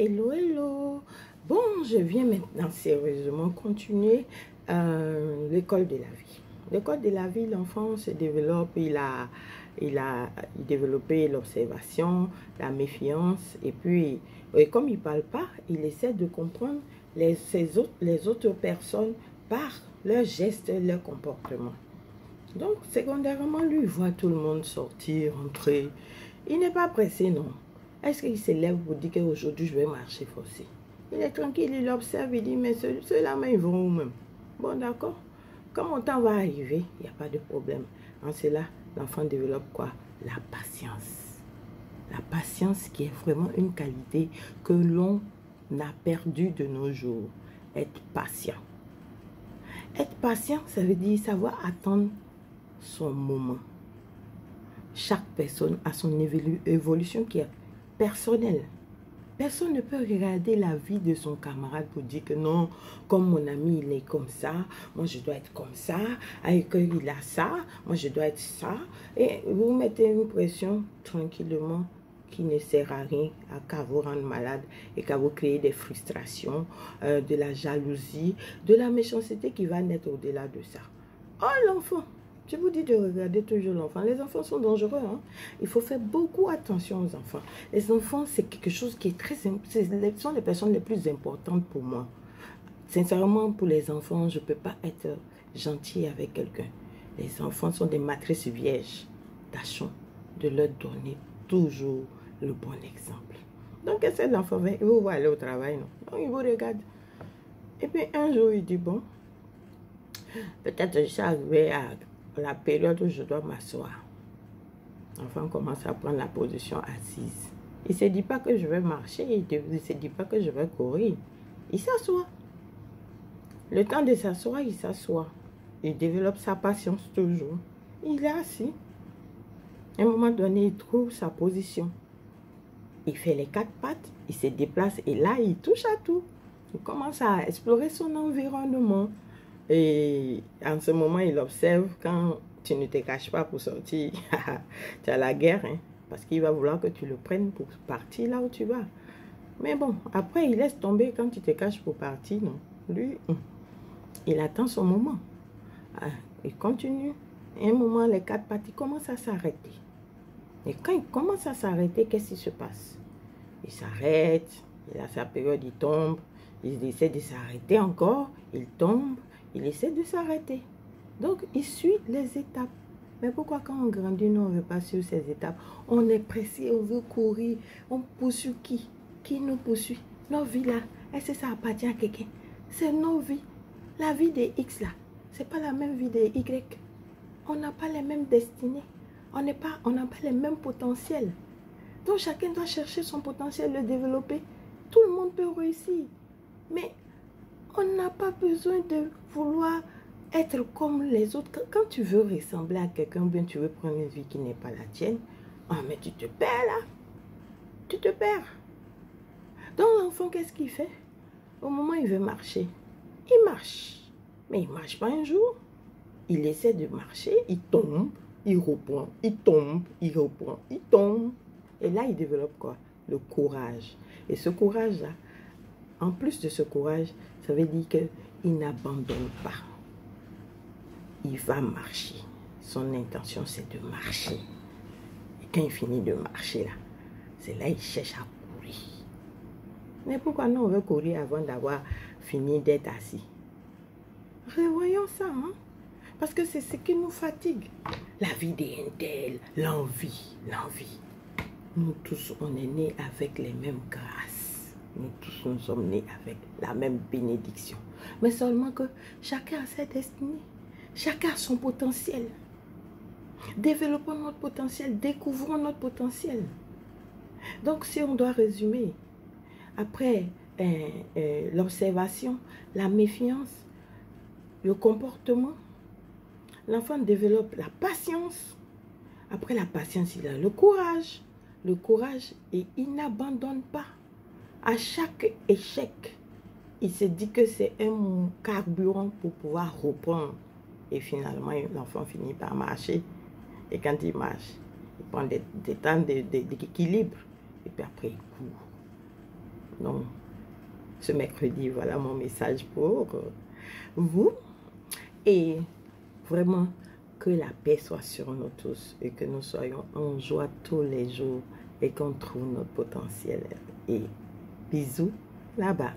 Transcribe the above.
Hello, hello. Bon, je viens maintenant sérieusement continuer l'école de la vie. L'école de la vie, l'enfant se développe, il a développé l'observation, la méfiance, et puis, comme il ne parle pas, il essaie de comprendre les autres personnes par leurs gestes, leurs comportements. Donc, secondairement, lui, il voit tout le monde sortir, entrer. Il n'est pas pressé, non. Est-ce qu'il se lève pour dire qu'aujourd'hui, je vais marcher forcé? Il est tranquille, il observe, il dit, mais ceux-là, ils vont où même? Bon, d'accord. Quand mon temps va arriver, il n'y a pas de problème. En cela, l'enfant développe quoi? La patience. La patience qui est vraiment une qualité que l'on a perdue de nos jours. Être patient. Être patient, ça veut dire savoir attendre son moment. Chaque personne a son évolution qui est personnelle. Personne ne peut regarder la vie de son camarade pour dire que non, comme mon ami il est comme ça, moi je dois être comme ça, avec il a ça, moi je dois être ça. Et vous mettez une pression tranquillement qui ne sert à rien, qu'à vous rendre malade et qu'à vous créer des frustrations, de la jalousie, de la méchanceté qui va naître au-delà de ça. Oh l'enfant! Je vous dis de regarder toujours l'enfant. Les enfants sont dangereux. Hein? Il faut faire beaucoup attention aux enfants. Les enfants, c'est quelque chose qui est très... Ce sont les personnes les plus importantes pour moi. Sincèrement, pour les enfants, je ne peux pas être gentil avec quelqu'un. Les enfants sont des matrices vierges. Tâchons de leur donner toujours le bon exemple. Donc, c'est l'enfant, il vous aller au travail, non? Donc, il vous regarde. Et puis, un jour, il dit, bon, peut-être je suis arrivé à la période où je dois m'asseoir. L'enfant commence à prendre la position assise. Il ne se dit pas que je vais marcher, il ne se dit pas que je vais courir. Il s'assoit. Le temps de s'asseoir, il s'assoit. Il développe sa patience toujours. Il est assis. À un moment donné, il trouve sa position. Il fait les 4 pattes, il se déplace et là, il touche à tout. Il commence à explorer son environnement. Et en ce moment, il observe quand tu ne te caches pas pour sortir. Tu as la guerre, hein, parce qu'il va vouloir que tu le prennes pour partir là où tu vas. Mais bon, après, il laisse tomber quand tu te caches pour partir. Non. Lui, il attend son moment. Il continue. Et à un moment, les 4 parties commencent à s'arrêter. Et quand il commence à s'arrêter, qu'est-ce qui se passe? Il s'arrête, il a sa période, il tombe. Il essaie de s'arrêter encore, il tombe. Il essaie de s'arrêter. Donc, il suit les étapes. Mais pourquoi quand on grandit, nous, on ne veut pas suivre ces étapes? On est pressé, on veut courir. On poursuit qui? Qui nous poursuit? Nos vies là, est-ce que ça appartient à quelqu'un? C'est nos vies. La vie des X là, ce n'est pas la même vie des Y. On n'a pas les mêmes destinées. On n'a pas les mêmes potentiels. Donc, chacun doit chercher son potentiel, le développer. Tout le monde peut réussir. Mais on n'a pas besoin de vouloir être comme les autres. Quand tu veux ressembler à quelqu'un, bien tu veux prendre une vie qui n'est pas la tienne, mais tu te perds là. Tu te perds. Donc l'enfant, qu'est-ce qu'il fait? Au moment où il veut marcher, il marche. Mais il ne marche pas un jour. Il essaie de marcher, il tombe, il reprend, il tombe, il reprend, il tombe. Et là, il développe quoi? Le courage. Et ce courage-là, en plus de ce courage, ça veut dire qu'il n'abandonne pas. Il va marcher. Son intention, c'est de marcher. Et quand il finit de marcher, là, c'est là qu'il cherche à courir. Mais pourquoi nous, on veut courir avant d'avoir fini d'être assis? Revoyons ça, hein? Parce que c'est ce qui nous fatigue. La vie des intels, l'envie. Nous tous, on est nés avec les mêmes grâces. Nous tous, nous sommes nés avec la même bénédiction. Mais seulement que chacun a sa destinée. Chacun a son potentiel. Développons notre potentiel. Découvrons notre potentiel. Donc, si on doit résumer, après l'observation, la méfiance, le comportement, l'enfant développe la patience. Après la patience, il a le courage. Le courage, et il n'abandonne pas. À chaque échec, il se dit que c'est un carburant pour pouvoir reprendre. Et finalement, l'enfant finit par marcher. Et quand il marche, il prend des temps d'équilibre. Et puis après, il court. non, ce mercredi. Voilà mon message pour vous. Et vraiment, que la paix soit sur nous tous et que nous soyons en joie tous les jours et qu'on trouve notre potentiel. Et bisous là-bas.